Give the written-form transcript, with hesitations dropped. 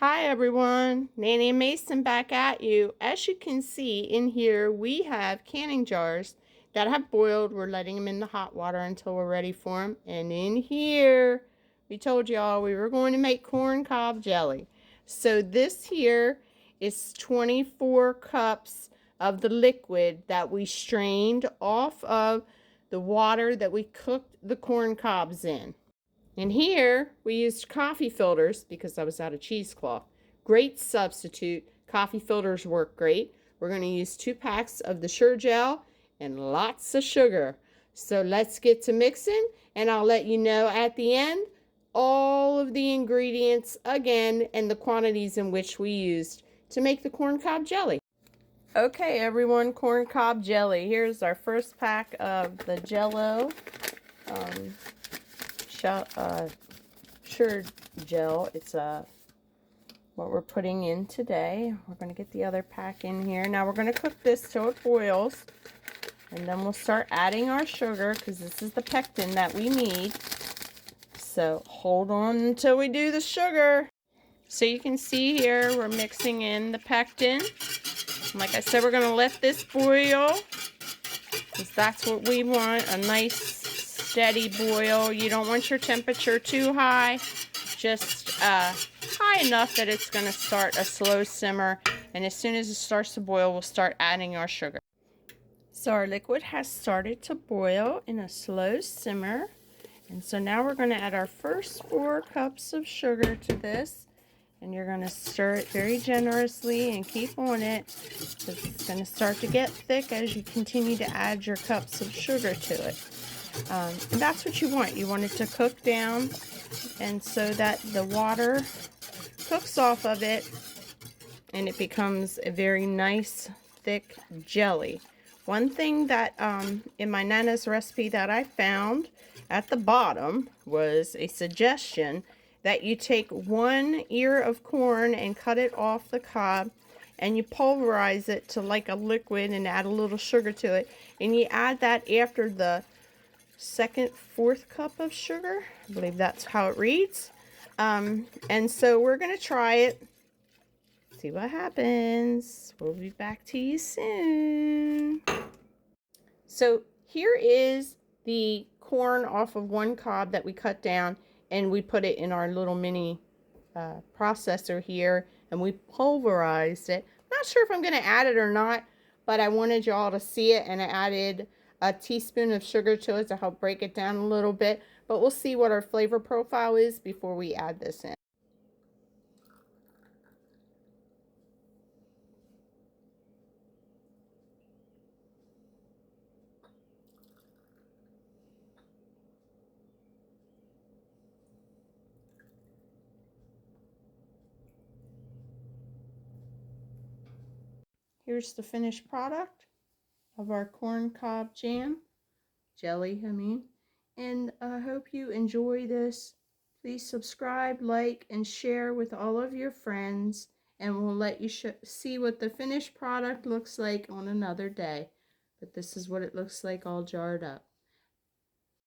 Hi everyone, Nanny and Mason back at you. As you can see in here, we have canning jars that have boiled. We're letting them in the hot water until we're ready for them. And in here, we told y'all we were going to make corn cob jelly. So this here is 24 cups of the liquid that we strained off of the water that we cooked the corn cobs in. And here we used coffee filters because I was out of cheesecloth. Great substitute. Coffee filters work great. We're going to use 2 packs of the Sure-Jell and lots of sugar. So let's get to mixing, and I'll let you know at the end all of the ingredients again and the quantities in which we used to make the corn cob jelly. Okay everyone, corn cob jelly. Here's our first pack of the Jell-O. Sure-Jell. It's what we're putting in today. We're going to get the other pack in here. Now we're going to cook this till it boils, and then we'll start adding our sugar because this is the pectin that we need. So hold on until we do the sugar. So you can see here we're mixing in the pectin. Like I said, we're going to let this boil because that's what we want, a nice steady boil. You don't want your temperature too high, just high enough that it's going to start a slow simmer, and as soon as it starts to boil, we'll start adding our sugar. So our liquid has started to boil in a slow simmer, and so now we're going to add our first 4 cups of sugar to this, and you're going to stir it very generously and keep on it because it's going to start to get thick as you continue to add your cups of sugar to it. And that's what you want. You want it to cook down, and so that the water cooks off of it and it becomes a very nice thick jelly. One thing that in my Nana's recipe that I found at the bottom was a suggestion that you take 1 ear of corn and cut it off the cob, and you pulverize it to like a liquid and add a little sugar to it, and you add that after the 2nd, 4th cup of sugar. I believe that's how it reads. And so we're going to try it, see what happens. We'll be back to you soon. So here is the corn off of 1 cob that we cut down, and we put it in our little mini processor here, and we pulverized it. Not sure if I'm going to add it or not, but I wanted y'all to see it, and I added a teaspoon of sugar to it to help break it down a little bit, but we'll see what our flavor profile is before we add this in. Here's the finished product of our corn cob jelly, and I hope you enjoy this. Please subscribe, like, and share with all of your friends, and we'll let you see what the finished product looks like on another day. But this is what it looks like all jarred up.